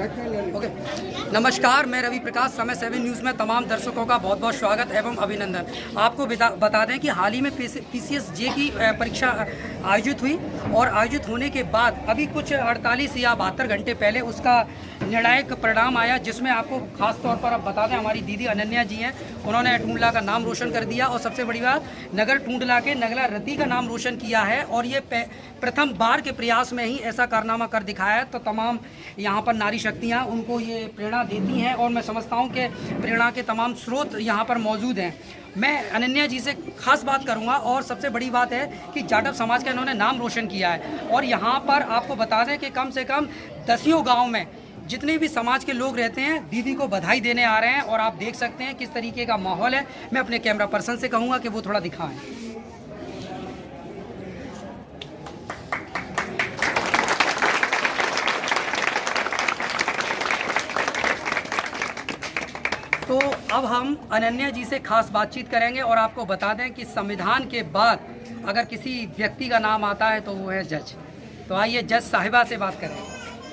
Okay, नमस्कार, मैं रवि प्रकाश, समय 7 न्यूज़ में तमाम दर्शकों का बहुत बहुत स्वागत एवं अभिनंदन। आपको बता दें कि हाल ही में PCS जे की परीक्षा आयोजित हुई और आयोजित होने के बाद अभी कुछ 48 या 72 घंटे पहले उसका निर्णायक परिणाम आया, जिसमें आपको खास तौर पर अब बता दें हमारी दीदी अनन्या जी हैं, उन्होंने टूंडला का नाम रोशन कर दिया और सबसे बड़ी बात नगर टूंडला के नगला रति का नाम रोशन किया है और ये प्रथम बार के प्रयास में ही ऐसा कारनामा कर दिखाया है। तो तमाम यहाँ पर नारी शक्तियाँ उनको ये प्रेरणा देती हैं और मैं समझता हूँ कि प्रेरणा के तमाम स्रोत यहाँ पर मौजूद हैं। मैं अनन्या जी से खास बात करूंगा और सबसे बड़ी बात है कि जाटव समाज का इन्होंने नाम रोशन किया है और यहाँ पर आपको बता दें कि कम से कम 10 गाँव में जितने भी समाज के लोग रहते हैं दीदी को बधाई देने आ रहे हैं और आप देख सकते हैं किस तरीके का माहौल है। मैं अपने कैमरा पर्सन से कहूँगा कि वो थोड़ा दिखाएं। तो अब हम अनन्या जी से खास बातचीत करेंगे और आपको बता दें कि संविधान के बाद अगर किसी व्यक्ति का नाम आता है तो वो है जज। तो आइए जज साहिबा से बात करें।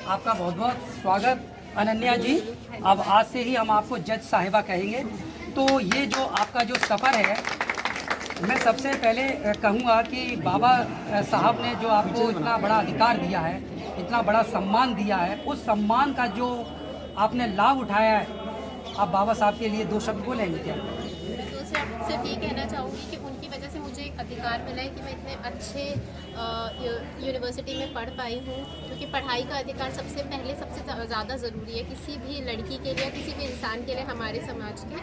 आपका बहुत बहुत स्वागत अनन्या जी। अब आज से ही हम आपको जज साहिबा कहेंगे। तो ये जो आपका जो सफ़र है, मैं सबसे पहले कहूँगा कि बाबा साहब ने जो आपको इतना बड़ा अधिकार दिया है, इतना बड़ा सम्मान दिया है, उस सम्मान का जो आपने लाभ उठाया है, आप बाबा साहब के लिए 2 शब्द बोलेंगे क्या? मैं तो सिर्फ ये कहना चाहूँगी कि उनकी वजह से मुझे एक अधिकार मिला है कि मैं इतने अच्छे यूनिवर्सिटी में पढ़ पाई हूँ, क्योंकि पढ़ाई का अधिकार सबसे पहले सबसे ज़्यादा ज़रूरी है किसी भी लड़की के लिए, किसी भी इंसान के लिए, हमारे समाज के।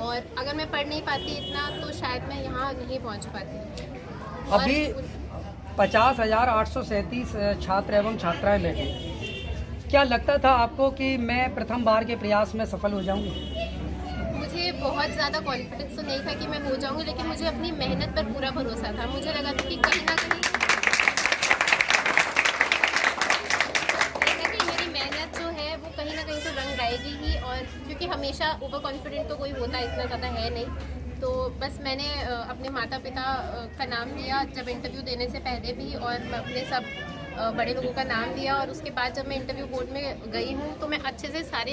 और अगर मैं पढ़ नहीं पाती इतना तो शायद मैं यहाँ नहीं पहुँच पाती। अभी 50,837 छात्र एवं छात्राएं बैठे। क्या लगता था आपको कि मैं प्रथम बार के प्रयास में सफल हो जाऊंगी? मुझे बहुत ज़्यादा कॉन्फिडेंस तो नहीं था कि मैं हो जाऊंगी, लेकिन मुझे अपनी मेहनत पर पूरा भरोसा था। मुझे लगा था कि कहीं ना कहीं मेरी मेहनत जो है वो कहीं ना कहीं तो रंग लाएगी ही। और क्योंकि हमेशा ओवर कॉन्फिडेंट तो कोई होता इतना ज़्यादा है नहीं, तो बस मैंने अपने माता पिता का नाम लिया जब इंटरव्यू देने से पहले भी, और अपने सब बड़े लोगों का नाम दिया। और उसके बाद जब मैं इंटरव्यू बोर्ड में गई हूँ तो मैं अच्छे से सारे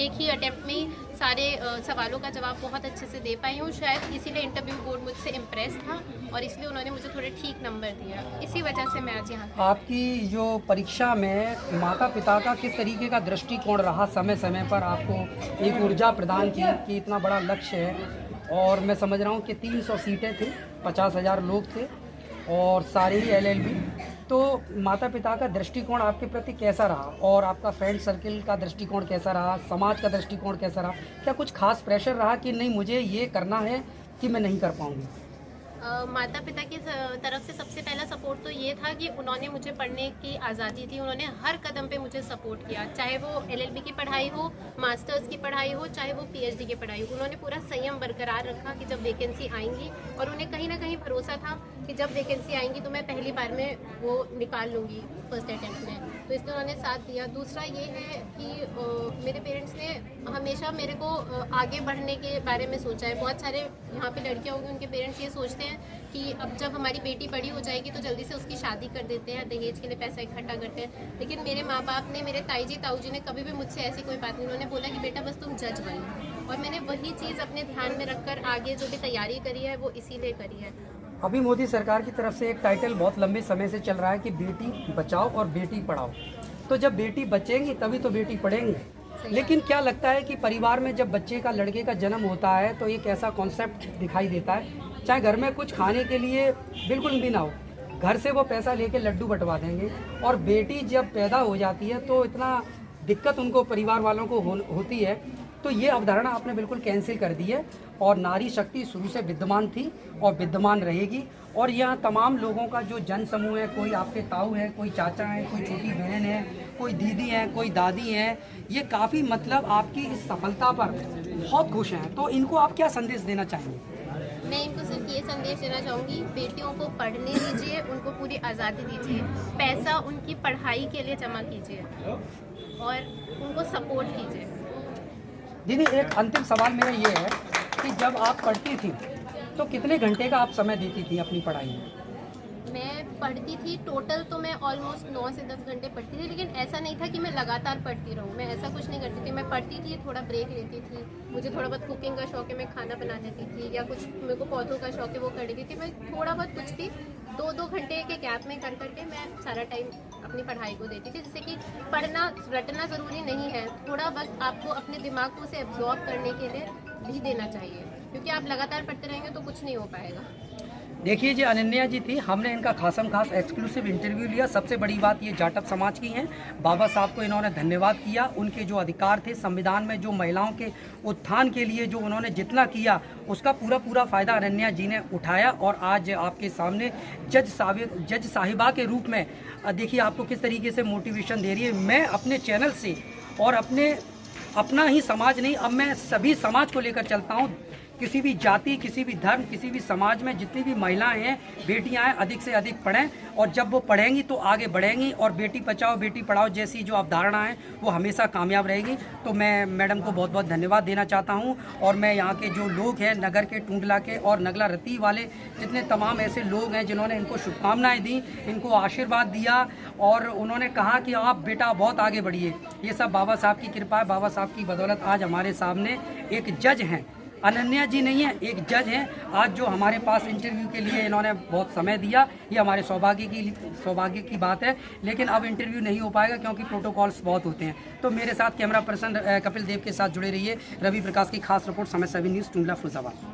एक ही अटेम्प्ट में ही सारे सवालों का जवाब बहुत अच्छे से दे पाई हूँ। शायद इसीलिए इंटरव्यू बोर्ड मुझसे इम्प्रेस था और इसलिए उन्होंने मुझे थोड़े ठीक नंबर दिया। इसी वजह से मैं आज यहाँ। आपकी जो परीक्षा में माता पिता का किस तरीके का दृष्टिकोण रहा? समय समय पर आपको एक ऊर्जा प्रदान की कि इतना बड़ा लक्ष्य है और मैं समझ रहा हूँ कि 300 सीटें थी, 50,000 लोग थे और सारे ही LLB। तो माता पिता का दृष्टिकोण आपके प्रति कैसा रहा और आपका फ्रेंड सर्किल का दृष्टिकोण कैसा रहा, समाज का दृष्टिकोण कैसा रहा? क्या कुछ खास प्रेशर रहा कि नहीं मुझे ये करना है कि मैं नहीं कर पाऊँगी? माता पिता की तरफ से सबसे पहला सपोर्ट तो ये था कि उन्होंने मुझे पढ़ने की आज़ादी दी। उन्होंने हर कदम पे मुझे सपोर्ट किया, चाहे वो LLB की पढ़ाई हो, मास्टर्स की पढ़ाई हो, चाहे वो PhD की पढ़ाई हो। उन्होंने पूरा संयम बरकरार रखा कि जब वैकेंसी आएंगी, और उन्हें कहीं ना कहीं भरोसा था कि जब वैकेंसी आएंगी तो मैं पहली बार में वो निकाल लूँगी फर्स्ट अटैम्प्ट में। तो इसलिए उन्होंने साथ दिया। दूसरा ये है कि मेरे पेरेंट्स ने हमेशा मेरे को आगे बढ़ने के बारे में सोचा है। बहुत सारे यहाँ पे लड़कियाँ होंगी, उनके पेरेंट्स ये सोचते हैं कि अब जब हमारी बेटी बड़ी हो जाएगी तो जल्दी से उसकी शादी कर देते हैं, दहेज के लिए पैसा इकट्ठा करते हैं। लेकिन मेरे माँ बाप ने, मेरे ताई जी ताऊ जी ने कभी भी मुझसे ऐसी कोई बात नहीं। उन्होंने बोला कि बेटा बस तुम जज बनो, और मैंने वही चीज़ अपने ध्यान में रखकर आगे जो भी तैयारी करी है वो इसीलिए करी है। अभी मोदी सरकार की तरफ से एक टाइटल बहुत लंबे समय से चल रहा है कि बेटी बचाओ और बेटी पढ़ाओ। तो जब बेटी बचेंगी तभी तो बेटी पढ़ेंगी। लेकिन क्या लगता है कि परिवार में जब बच्चे का, लड़के का जन्म होता है तो एक ऐसा कॉन्सेप्ट दिखाई देता है, चाहे घर में कुछ खाने के लिए बिल्कुल भी ना हो, घर से वो पैसा लेके लड्डू बंटवा देंगे, और बेटी जब पैदा हो जाती है तो इतना दिक्कत उनको परिवार वालों को होती है। तो ये अवधारणा आपने बिल्कुल कैंसिल कर दी है और नारी शक्ति शुरू से विद्यमान थी और विद्यमान रहेगी। और यहाँ तमाम लोगों का जो जन समूह है, कोई आपके ताऊ है, कोई चाचा है, कोई छोटी बहन है, कोई दीदी है, कोई दादी है, ये काफ़ी मतलब आपकी इस सफलता पर बहुत खुश हैं। तो इनको आप क्या संदेश देना चाहेंगे? मैं इनको सिर्फ ये संदेश देना चाहूँगी, बेटियों को पढ़ने दीजिए, उनको पूरी आज़ादी दीजिए, पैसा उनकी पढ़ाई के लिए जमा कीजिए और उनको सपोर्ट कीजिए। दीदी एक अंतिम सवाल मेरा ये है कि जब आप पढ़ती थी तो कितने घंटे का आप समय देती थी अपनी पढ़ाई में? मैं पढ़ती थी टोटल तो मैं ऑलमोस्ट 9 से 10 घंटे पढ़ती थी, लेकिन ऐसा नहीं था कि मैं लगातार पढ़ती रहूँ। मैं ऐसा कुछ नहीं करती थी, मैं पढ़ती थी, थोड़ा ब्रेक लेती थी। मुझे थोड़ा बहुत कुकिंग का शौक है, मैं खाना बना लेती थी, या कुछ मेरे को पौधों का शौक है वो कर लेती थी। मैं थोड़ा बहुत कुछ भी 2-2 घंटे के गैप में कर करके मैं सारा टाइम अपनी पढ़ाई को देती थी। जिससे कि पढ़ना रटना ज़रूरी नहीं है, थोड़ा वक्त आपको अपने दिमाग को उसे एब्जॉर्ब करने के लिए भी देना चाहिए, क्योंकि आप लगातार पढ़ते रहेंगे तो कुछ नहीं हो पाएगा। देखिए जी, अनन्या जी थी, हमने इनका खासम खास एक्सक्लूसिव इंटरव्यू लिया। सबसे बड़ी बात ये जाटव समाज की हैं। बाबा साहब को इन्होंने धन्यवाद किया। उनके जो अधिकार थे संविधान में, जो महिलाओं के उत्थान के लिए जो उन्होंने जितना किया, उसका पूरा फ़ायदा अनन्या जी ने उठाया। और आज आपके सामने जज साहिबा के रूप में देखिए आपको किस तरीके से मोटिवेशन दे रही है। मैं अपने चैनल से और अपना ही समाज नहीं, अब मैं सभी समाज को लेकर चलता हूँ। किसी भी जाति, किसी भी धर्म, किसी भी समाज में जितनी भी महिलाएं हैं, बेटियां हैं, अधिक से अधिक पढ़ें, और जब वो पढ़ेंगी तो आगे बढ़ेंगी। और बेटी बचाओ बेटी पढ़ाओ जैसी जो अवधारणा है वो हमेशा कामयाब रहेगी। तो मैं मैडम को बहुत बहुत धन्यवाद देना चाहता हूं। और मैं यहाँ के जो लोग हैं, नगर के, टुंडला के और नगला रत्ती वाले जितने तमाम ऐसे लोग हैं जिन्होंने इनको शुभकामनाएँ दी, इनको आशीर्वाद दिया और उन्होंने कहा कि आप बेटा बहुत आगे बढ़िए, ये सब बाबा साहब की कृपा है। बाबा साहब की बदौलत आज हमारे सामने एक जज हैं, अनन्या जी नहीं है, एक जज हैं आज, जो हमारे पास इंटरव्यू के लिए इन्होंने बहुत समय दिया। ये हमारे सौभाग्य की बात है। लेकिन अब इंटरव्यू नहीं हो पाएगा क्योंकि प्रोटोकॉल्स बहुत होते हैं। तो मेरे साथ कैमरा पर्सन कपिल देव के साथ जुड़े रहिए। रवि प्रकाश की खास रिपोर्ट, समय 7 न्यूज़, टुंडला, फिरोजाबाद।